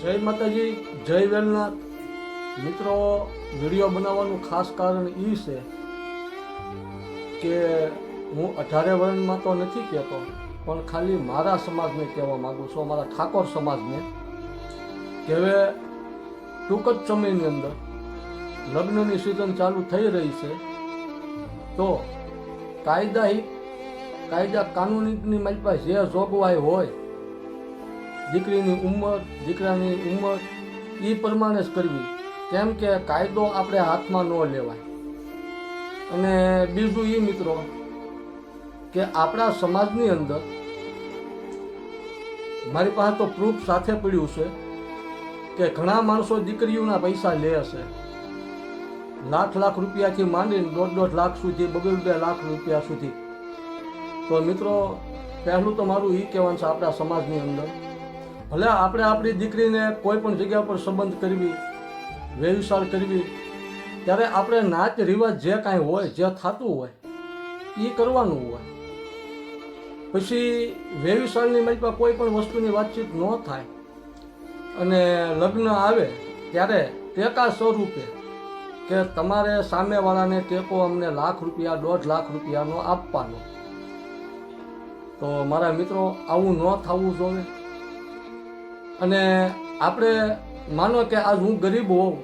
જય માતાજી, જય વેલનાથ. મિત્રો, વિડીયો બનાવવાનું ખાસ કારણ એ છે કે હું 18 વર્ષમાં તો નથી કહેતો, પણ ખાલી મારા સમાજને કહેવા માગું છું, મારા ઠાકોર સમાજને, કે હવે ટૂંક જ સમયની અંદર લગ્નની સિઝન ચાલુ થઈ રહી છે. તો કાયદા કાનૂનીની મારી પાસે જે જોગવાઈ હોય, દીકરીની ઉંમર, દીકરાની ઉંમર એ પ્રમાણે જ કરવી. કેમ કે કાયદો આપણે હાથમાં ન લેવાય. અને બીજું એ મિત્રો કે આપણા સમાજની અંદર મારી પાસે તો પ્રૂફ સાથે પડ્યું છે કે ઘણા માણસો દીકરીઓના પૈસા લે છે. લાખ રૂપિયાથી માંડીને 1.5 લાખ સુધી, 2 લાખ રૂપિયા સુધી. તો મિત્રો, પહેલું તો મારું એ કહેવાનું છે, આપણા સમાજની અંદર ભલે આપણે આપણી દીકરીને કોઈ પણ જગ્યા પર સંબંધ કરવી, વ્યવસાય કરવી, ત્યારે આપણે નાચ રિવાજ જે કાંઈ હોય, જે થતું હોય એ કરવાનું હોય. પછી વ્યવસાયની મારી પાસે કોઈ પણ વસ્તુની વાતચીત ન થાય અને લગ્ન આવે ત્યારે ટેકા સ્વરૂપે કે તમારે સામેવાળાને ટેકો અમને લાખ રૂપિયા, 1.5 લાખ રૂપિયાનો આપવાનો. તો મારા મિત્રો, આવું ન થવું જોઈએ. અને આપણે માનો કે આજ હું ગરીબ હોઉં,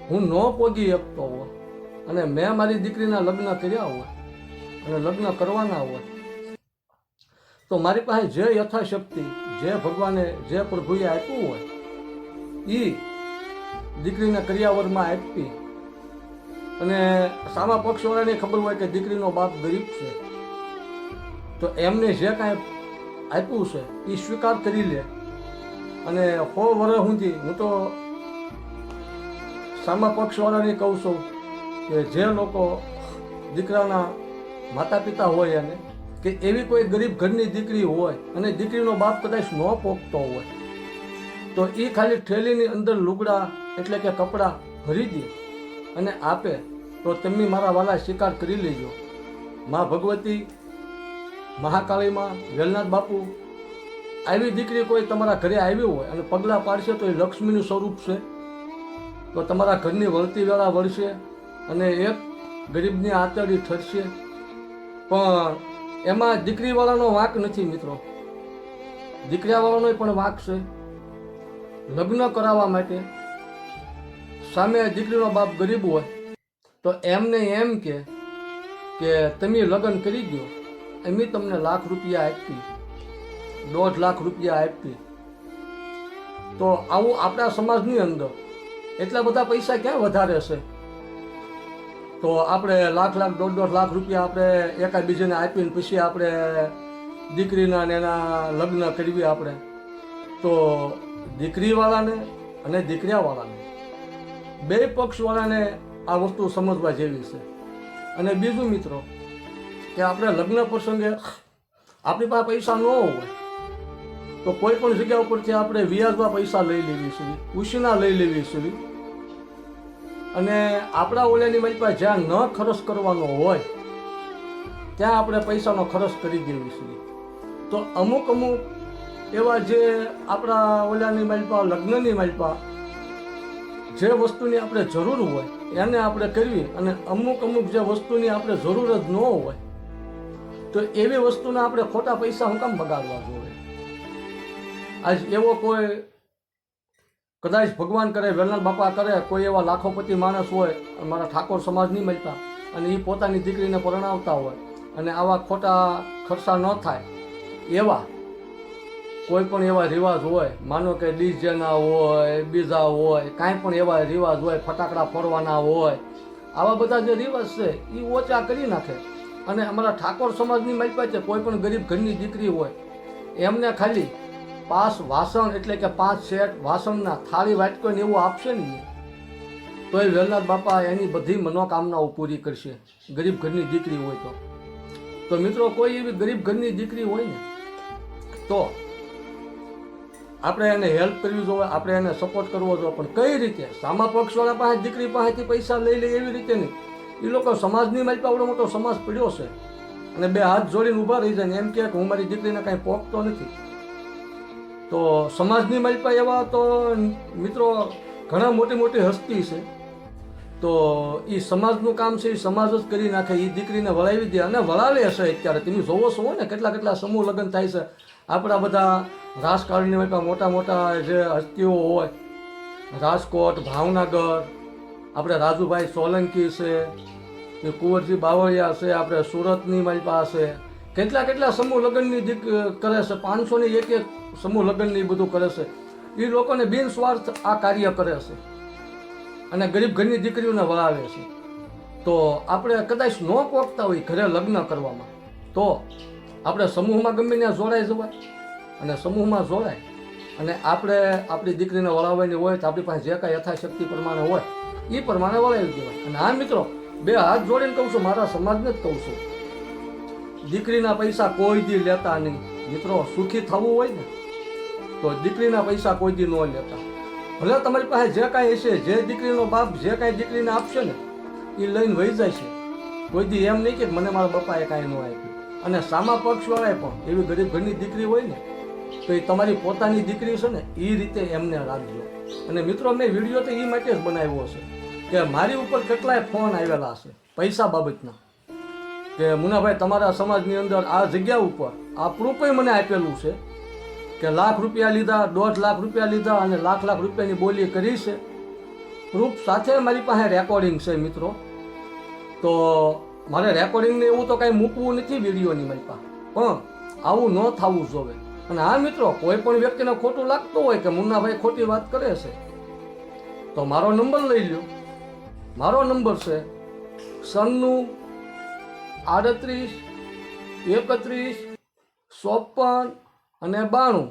હું ન પહોંચી શકતો હોય અને મેં મારી દીકરીના લગ્ન કર્યા હોય અને લગ્ન કરવાના હોય, તો મારી પાસે જે યથાશક્તિ, જે ભગવાને, જે પ્રભુએ આપ્યું હોય એ દીકરીના કરિયાવરમાં આપી. અને સામા પક્ષવાળાને ખબર હોય કે દીકરીનો બાપ ગરીબ છે, તો એમને જે કાંઈ આપ્યું છે એ સ્વીકાર કરી લે. અને 100 વર્ષ સુધી હું તો સામા પક્ષવાળાને કહું છું કે જે લોકો દીકરાના માતા પિતા હોય અને કે એવી કોઈ ગરીબ ઘરની દીકરી હોય અને દીકરીનો બાપ કદાચ ન પોખતો હોય, તો એ ખાલી થેલીની અંદર લુગડા એટલે કે કપડાં ભરી દે અને આપે, તો તમે મારા વાલા સ્વીકાર કરી લેજો. મા ભગવતી, મહાકાળીમાં, વેલનાથ બાપુ, આવી દીકરી કોઈ તમારા ઘરે આવી હોય અને પગલાં પાડશે તો એ લક્ષ્મીનું સ્વરૂપ છે. તો તમારા ઘરની વળતી વેળા વળશે અને એક ગરીબની આંતરડી ઠરશે. પણ એમાં દીકરીવાળાનો વાંક નથી મિત્રો, દીકરાવાળાનો પણ વાંક છે. લગ્ન કરાવવા માટે સામે દીકરીનો બાપ ગરીબ હોય તો એમને એમ કે તમે લગ્ન કરી દો, એમ તમને લાખ રૂપિયા આપી, 1.5 લાખ રૂપિયા આપી. તો આવું આપણા સમાજની અંદર એટલા બધા પૈસા ક્યાં વધારે છે? તો આપણે લાખ, 1.5 લાખ રૂપિયા આપણે એકાબીજાને આપીને પછી આપણે દીકરીના ને એના લગ્ન કરવી આપણે. તો દીકરીવાળાને અને દીકરાવાળાને, બે પક્ષવાળાને આ વસ્તુ સમજવા જેવી છે. અને બીજું મિત્રો કે આપણે લગ્ન પ્રસંગે આપણી પાસે પૈસા ન હોય તો કોઈ પણ જગ્યા ઉપરથી આપણે વ્યાજમાં પૈસા લઈ લેવી છે, ઉછીના લઈ લેવી છે. અને આપણા ઓલાની મારી પાસે જ્યાં ન ખર્ચ કરવાનો હોય ત્યાં આપણે પૈસાનો ખર્ચ કરી દેવી છે. તો અમુક એવા જે આપણા ઓલાની મારી પાસે, લગ્નની મારી પાસે જે વસ્તુની આપણે જરૂર હોય એને આપણે કરવી, અને અમુક જે વસ્તુની આપણે જરૂર જ ન હોય તો એવી વસ્તુના આપણે ખોટા પૈસા હું કામ બગાડવા જોઈએ? આજ એવો કોઈ કદાચ ભગવાન કરે, વેલનાથ બાપા કરે, કોઈ એવા લાખોપતિ માણસ હોય અમારા ઠાકોર સમાજની મળતા અને એ પોતાની દીકરીને પરણાવતા હોય અને આવા ખોટા ખર્ચા ન થાય એવા કોઈ પણ એવા રિવાજ હોય, માનો કે ડીજેના હોય, બીજા હોય, કાંઈ પણ એવા રિવાજ હોય, ફટાકડા ફોડવાના હોય, આવા બધા જે રિવાજ છે એ ઓછા કરી નાખે. અને અમારા ઠાકોર સમાજની મારી પાસે કોઈ પણ ગરીબ ઘરની દીકરી હોય એમને ખાલી 5 વાસણ એટલે કે 5 સેટ વાસણના થાળી વાટકોને એવું આપશે ને તો એ વેલનાથ બાપા એની બધી મનોકામનાઓ પૂરી કરશે, ગરીબ ઘરની દીકરી હોય તો. મિત્રો, કોઈ એવી ગરીબ ઘરની દીકરી હોય ને તો આપણે એને હેલ્પ કરવી જોઈએ, આપણે એને સપોર્ટ કરવો જોઈએ. પણ કઈ રીતે? સામા પક્ષવાળા પાસે દીકરી પાસેથી પૈસા લઈ લે એવી રીતે નહીં. એ લોકો સમાજની મારી પાસે આવડો મોટો સમાજ પડ્યો છે અને બે હાથ જોડીને ઊભા રહી જાય ને એમ કે હું મારી દીકરીને કાંઈ પોખતો નથી. તો સમાજની માલિપા એવા તો મિત્રો ઘણા મોટી મોટી હસ્તી છે, તો એ સમાજનું કામ છે એ સમાજ જ કરી નાખે. એ દીકરીને વળાવી દે અને વળાવે હશે. અત્યારે તમે જોવો છો ને કેટલા કેટલા સમૂહ લગ્ન થાય છે. આપણા બધા રાજકારણી મોટા મોટા જે હસ્તીઓ હોય, રાજકોટ, ભાવનગર, આપણે રાજુભાઈ સોલંકી છે, એ કુંવરજી બાવળિયા છે, આપણે સુરતની મારી પાસે કેટલા કેટલા સમૂહ લગ્નની કરે છે. 500ની એક સમૂહ લગ્નની બધું કરે છે. એ લોકોને બિનસ્વાર્થ આ કાર્ય કરે છે અને ગરીબ ઘરની દીકરીઓને વળાવે છે. તો આપણે કદાચ ન પહોંચતા હોય ઘરે લગ્ન કરવામાં, તો આપણે સમૂહમાં ગમે ત્યાં જોડાઈ જવાય અને સમૂહમાં જોડાય અને આપણે આપણી દીકરીને વળાવવાની હોય તો આપણી પાસે જે કાંઈ યથાશક્તિ પ્રમાણે હોય એ પ્રમાણે વળાવી દેવાય. અને હા મિત્રો, બે હાથ જોડીને કહું છું, મારા સમાજને જ કહું છું, દીકરીના પૈસા કોઈ દી લેતા નહીં. મિત્રો, સુખી થવું હોય ને તો દીકરીના પૈસા કોઈ દી ન લેતા. ભલે તમારી પાસે જે કાંઈ હશે, જે દીકરીનો બાપ જે કાંઈ દીકરીને આપશે ને એ લઈને વહી જાય છે. કોઈ દી એમ નહીં કે મને મારા બાપાએ કાંઈ ન આપ્યું. અને સામા પક્ષવાળાએ પણ એવી ગરીબ ઘરની દીકરી હોય ને તો એ તમારી પોતાની દીકરી છે ને એ રીતે એમને રાખજો. અને મિત્રો, મેં વિડીયો તો એ માટે જ બનાવ્યો છે કે મારી ઉપર કેટલાય ફોન આવેલા છે પૈસા બાબતના, કે મુનાભાઈ તમારા સમાજની અંદર આ જગ્યા ઉપર આ પ્રૂફે મને આપેલું છે કે લાખ રૂપિયા લીધા, 1.5 લાખ રૂપિયા લીધા અને લાખ રૂપિયાની બોલી કરી છે. પ્રૂફ સાથે મારી પાસે રેકોર્ડિંગ છે મિત્રો. તો મારે રેકોર્ડિંગને એવું તો કાંઈ મૂકવું નથી વિડીયોની મારી પાસે, પણ આવું ન થવું જોઈએ. અને હા મિત્રો, કોઈ પણ વ્યક્તિને ખોટું લાગતું હોય કે મુન્નાભાઈ ખોટી વાત કરે છે તો મારો નંબર લઈ લ્યો. મારો નંબર છે 96 38 31 54 અને 92.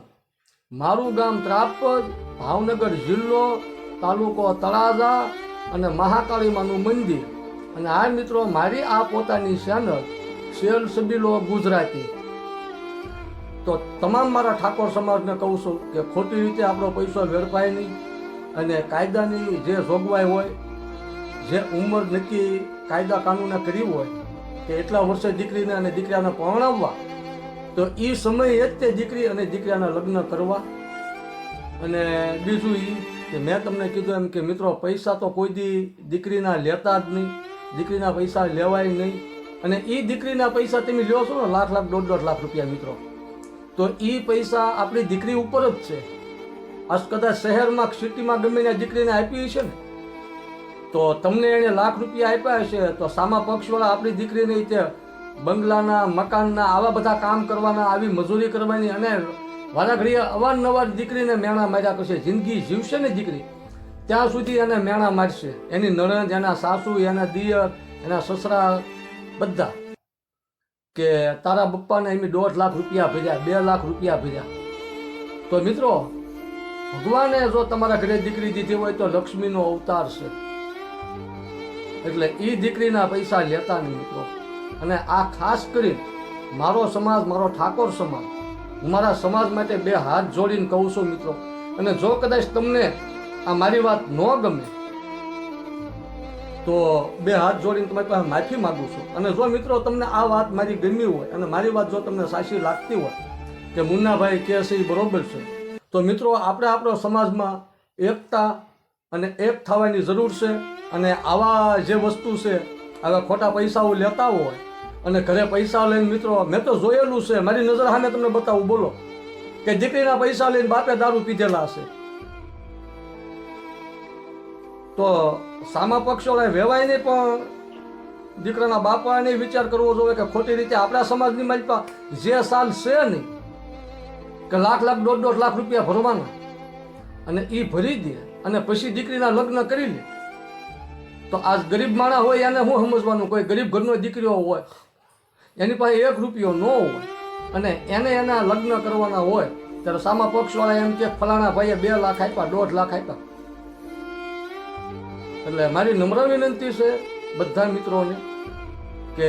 મારું ગામ ત્રાપજ, ભાવનગર જિલ્લો, તાલુકો તળાજા અને મહાકાળીમાનું મંદિર. અને આ મિત્રો, મારી આ પોતાની ચેનલ સેલ સબીલો ગુજરાતી. તો તમામ મારા ઠાકોર સમાજને કહું છું કે ખોટી રીતે આપણો પૈસો વેડફાય નહીં અને કાયદાની જે જોગવાઈ હોય, જે ઉંમર નક્કી કાયદા કાનૂને કરી હોય કે એટલા વર્ષે દીકરીને અને દીકરાને પરણાવવા, તો એ સમયે જ તે દીકરી અને દીકરાના લગ્ન કરવા. અને બીજું એ કે મેં તમને કીધું એમ કે મિત્રો, પૈસા તો કોઈ દી દીકરીના લેતા જ નહીં, દીકરીના પૈસા લેવાય નહીં. અને એ દીકરીના પૈસા તમે લ્યો છો ને લાખ 1.5 લાખ રૂપિયા મિત્રો, તો એ પૈસા આપણી દીકરી ઉપર જ છે. આ કદાચ શહેરમાં સિટીમાં ગમે ત્યાં દીકરીને આપી છે ને તો તમને એને લાખ રૂપિયા આપ્યા હશે તો સામા પક્ષવાળા આપણી દીકરીને તે બંગલાના, મકાનના આવા બધા કામ કરવાના, આવી મજૂરી કરવાની અને વારા ઘડીએ અવારનવાર દીકરીને મેણા માર્યા કરશે. જિંદગી જીવશે ને દીકરી ત્યાં સુધી એને મેણા મારશે. એની નણંદ, એના સાસુ, એના દિયર, એના સસરા બધા કે તારા પપ્પાને એમ 1.5 લાખ રૂપિયા ભર્યા, 2 લાખ રૂપિયા ભર્યા. તો મિત્રો, ભગવાને જો તમારા ઘરે દીકરી દીધી હોય તો લક્ષ્મીનો અવતાર છે. એટલે એ દીકરીના પૈસા લેતા નહીં મિત્રો. અને આ ખાસ કરી મારો સમાજ, મારો ઠાકોર સમાજ, હું મારા સમાજ માટે 2 હાથ જોડીને કહું છું મિત્રો. અને જો કદાચ તમને આ મારી વાત ન ગમે તો 2 હાથ જોડીને તમારી પાસે માફી માગું છું. અને જો મિત્રો તમને આ વાત મારી ગમી હોય અને મારી વાત જો તમને સાચી લાગતી હોય કે મુન્નાભાઈ કહે છે એ બરોબર છે, તો મિત્રો આપણે આપણો સમાજમાં એકતા અને એક થવાની જરૂર છે. અને આવા જે વસ્તુ છે, આવા ખોટા પૈસાઓ લેતા હોય અને ઘરે પૈસા લઈને મિત્રો, મેં તો જોયેલું છે, મારી નજર સામે તમને બતાવું, બોલો, કે દીકરીના પૈસા લઈને બાપે દારૂ પીધેલા હશે. તો સામા પક્ષોએ વેવાય નહીં, પણ દીકરાના બાપાને વિચાર કરવો જોઈએ કે ખોટી રીતે આપણા સમાજની માલિકા જે સાલ છે નહીં કે લાખ 1.5 લાખ રૂપિયા ભરવાના અને એ ભરી દે અને પછી દીકરીના લગ્ન કરી લે. તો આ ગરીબ માણસ હોય એને શું સમજવાનું? કોઈ ગરીબ ઘરનો દીકરીઓ હોય એની પાસે 1 રૂપિયો ન હોય અને એને એના લગ્ન કરવાના હોય ત્યારે સામા પક્ષવાળા એમ કે ફલાણા ભાઈએ 2 લાખ આપ્યા, 1.5 લાખ આપ્યા. એટલે મારી નમ્ર વિનંતી છે બધા મિત્રોને કે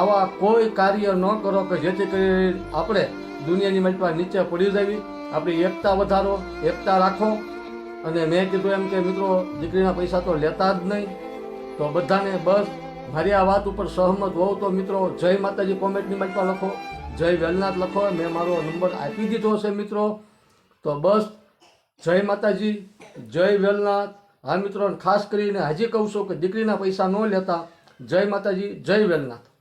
આવા કોઈ કાર્ય ન કરો કે જેથી કરી આપણે દુનિયાની માલિકા નીચે પડી જવી. આપણી એકતા વધારો, એકતા રાખો. અને મેં કીધું એમ કે મિત્રો, દીકરીના પૈસા તો લેતા જ નહીં. તો બધાને બસ મારી આ વાત ઉપર સહમત હોવ તો મિત્રો જય માતાજી કોમેન્ટની માલિકા લખો, જય વેલનાથ લખો. મેં મારો નંબર આપી દીધો છે મિત્રો. તો બસ, જય માતાજી, જય વેલનાથ. હા મિત્રો, ખાસ કરીને હજી કહું છું કે દીકરીના પૈસા ન લેતા. જય માતાજી, જય વેલનાથ.